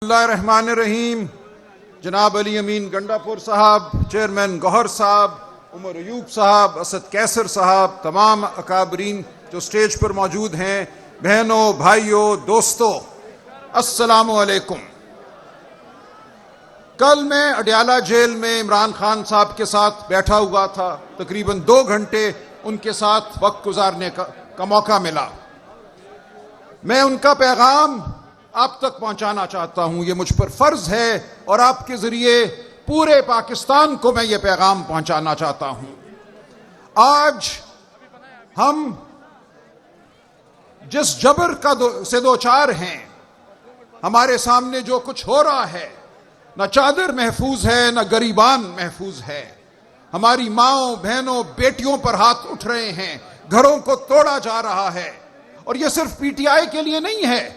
اللہ الرحمن الرحیم۔ جناب علی امین گنڈاپور صاحب، چیئرمین گوہر صاحب، عمر ایوب صاحب، اسد کیسر صاحب، تمام اکابرین جو سٹیج پر موجود ہیں، بہنوں، بھائیوں، دوستوں، السلام علیکم۔ کل میں اڈیالہ جیل میں عمران خان صاحب کے ساتھ بیٹھا ہوا تھا، تقریباً 2 گھنٹے ان کے ساتھ وقت گزارنے کا موقع ملا۔ میں ان کا پیغام آپ تک پہنچانا چاہتا ہوں، یہ مجھ پر فرض ہے اور آپ کے ذریعے پورے پاکستان کو میں یہ پیغام پہنچانا چاہتا ہوں۔ آج ہم جس جبر سے دوچار ہیں، ہمارے سامنے جو کچھ ہو رہا ہے، نہ چادر محفوظ ہے، نہ گریبان محفوظ ہے۔ ہماری ماؤں، بہنوں، بیٹیوں پر ہاتھ اٹھ رہے ہیں، گھروں کو توڑا جا رہا ہے، اور یہ صرف پی ٹی آئی کے لیے نہیں ہے۔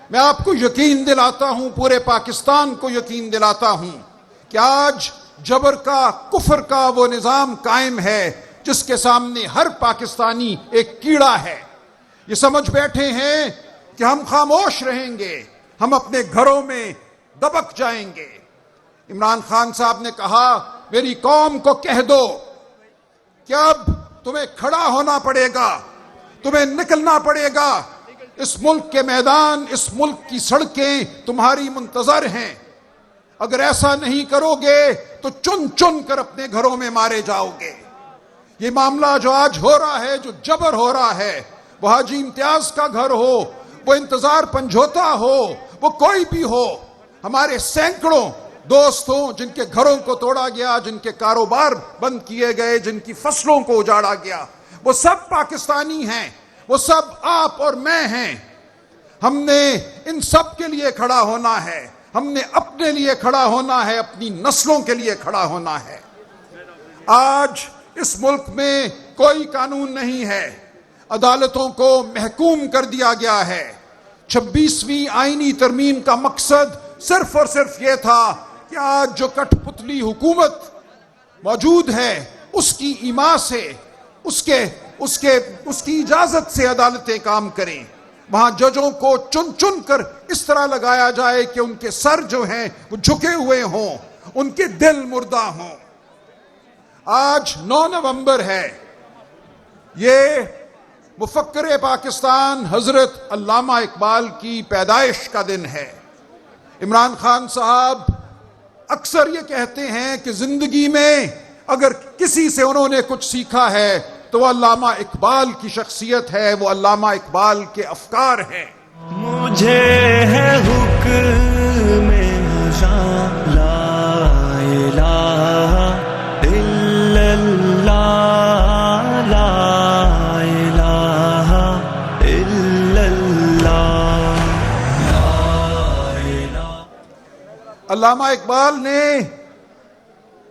میں آپ کو یقین دلاتا ہوں، پورے پاکستان کو یقین دلاتا ہوں کہ آج جبر کا، کفر کا وہ نظام قائم ہے جس کے سامنے ہر پاکستانی ایک کیڑا ہے۔ یہ سمجھ بیٹھے ہیں کہ ہم خاموش رہیں گے، ہم اپنے گھروں میں دبک جائیں گے۔ عمران خان صاحب نے کہا، میری قوم کو کہہ دو کہ اب تمہیں کھڑا ہونا پڑے گا، تمہیں نکلنا پڑے گا۔ اس ملک کے میدان، اس ملک کی سڑکیں تمہاری منتظر ہیں۔ اگر ایسا نہیں کرو گے تو چن چن کر اپنے گھروں میں مارے جاؤ گے۔ یہ معاملہ جو آج ہو رہا ہے، جو جبر ہو رہا ہے، وہ حاجی امتیاز کا گھر ہو، وہ انتظار پنجھوتا ہو، وہ کوئی بھی ہو، ہمارے سینکڑوں دوست ہوں جن کے گھروں کو توڑا گیا، جن کے کاروبار بند کیے گئے، جن کی فصلوں کو اجاڑا گیا، وہ سب پاکستانی ہیں، وہ سب آپ اور میں ہیں۔ ہم نے ان سب کے لیے کھڑا ہونا ہے، ہم نے اپنے لیے کھڑا ہونا ہے، اپنی نسلوں کے لیے کھڑا ہونا ہے۔ آج اس ملک میں کوئی قانون نہیں ہے، عدالتوں کو محکوم کر دیا گیا ہے۔ 26ویں آئینی ترمیم کا مقصد صرف اور صرف یہ تھا کہ آج جو کٹ پتلی حکومت موجود ہے، اس کی ایما سے، اس کی اجازت سے عدالتیں کام کریں۔ وہاں ججوں کو چن چن کر اس طرح لگایا جائے کہ ان کے سر جو ہیں وہ جھکے ہوئے ہوں، ان کے دل مردہ ہوں۔ آج 9 نومبر ہے، یہ مفکر پاکستان حضرت علامہ اقبال کی پیدائش کا دن ہے۔ عمران خان صاحب اکثر یہ کہتے ہیں کہ زندگی میں اگر کسی سے انہوں نے کچھ سیکھا ہے تو وہ علامہ اقبال کی شخصیت ہے، وہ علامہ اقبال کے افکار ہیں۔ مجھے ہے حکم جان لا الہ الا اللہ، لا الہ الا اللہ، لا الہ۔ علامہ اقبال نے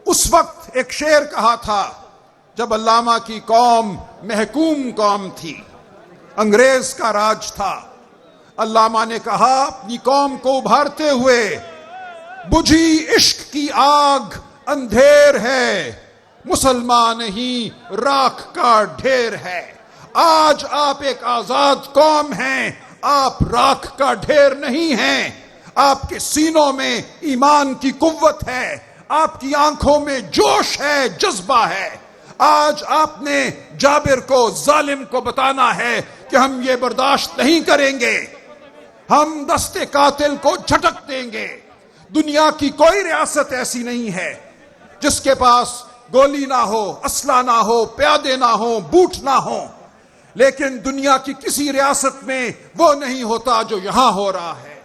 اس وقت ایک شعر کہا تھا جب علامہ کی قوم محکوم قوم تھی، انگریز کا راج تھا۔ علامہ نے کہا اپنی قوم کو ابھارتے ہوئے، بجھی عشق کی آگ اندھیر ہے، مسلمان نہیں راکھ کا ڈھیر ہے۔ آج آپ ایک آزاد قوم ہیں، آپ راکھ کا ڈھیر نہیں ہیں۔ آپ کے سینوں میں ایمان کی قوت ہے، آپ کی آنکھوں میں جوش ہے، جذبہ ہے۔ آج آپ نے جابر کو، ظالم کو بتانا ہے کہ ہم یہ برداشت نہیں کریں گے، ہم دست قاتل کو جھٹک دیں گے۔ دنیا کی کوئی ریاست ایسی نہیں ہے جس کے پاس گولی نہ ہو، اسلحہ نہ ہو، پیادے نہ ہو، بوٹ نہ ہو، لیکن دنیا کی کسی ریاست میں وہ نہیں ہوتا جو یہاں ہو رہا ہے۔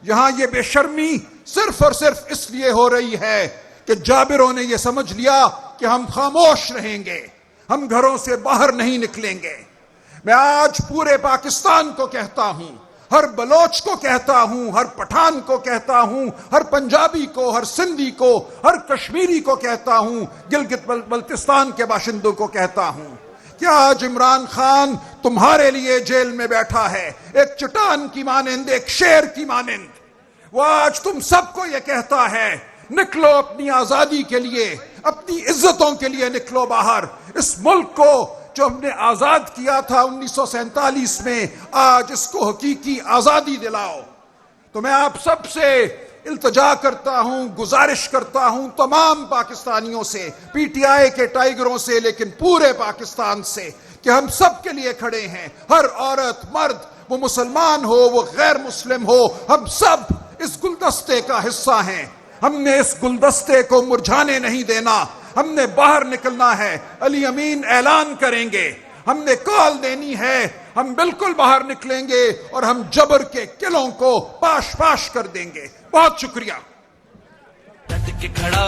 یہاں یہ بے شرمی صرف اور صرف اس لیے ہو رہی ہے کہ جابروں نے یہ سمجھ لیا کہ ہم خاموش رہیں گے، ہم گھروں سے باہر نہیں نکلیں گے۔ میں آج پورے پاکستان کو کہتا ہوں، ہر بلوچ کو کہتا ہوں، ہر پٹھان کو کہتا ہوں، ہر پنجابی کو، ہر سندھی کو، ہر کشمیری کو کہتا ہوں، گلگت بلتستان کے باشندوں کو کہتا ہوں کہ آج عمران خان تمہارے لیے جیل میں بیٹھا ہے، ایک چٹان کی مانند، ایک شیر کی مانند۔ وہ آج تم سب کو یہ کہتا ہے، نکلو اپنی آزادی کے لیے، اپنی عزتوں کے لیے نکلو باہر۔ اس ملک کو جو ہم نے آزاد کیا تھا 1947 میں، آج اس کو حقیقی آزادی دلاؤ۔ تو میں آپ سب سے التجا کرتا ہوں، گزارش کرتا ہوں، تمام پاکستانیوں سے، پی ٹی آئی کے ٹائیگروں سے، لیکن پورے پاکستان سے، کہ ہم سب کے لیے کھڑے ہیں. ہر عورت، مرد، وہ مسلمان ہو، وہ غیر مسلم ہو، ہم سب اس گلدستے کا حصہ ہیں. ہم نے اس گلدستے کو مرجھانے نہیں دینا. ہم نے باہر نکلنا ہے. علی امین اعلان کریں گے، ہم نے کال دینی ہے، ہم بالکل باہر نکلیں گے اور ہم جبر کے قلعوں کو پاش پاش کر دیں گے. بہت شکریہ.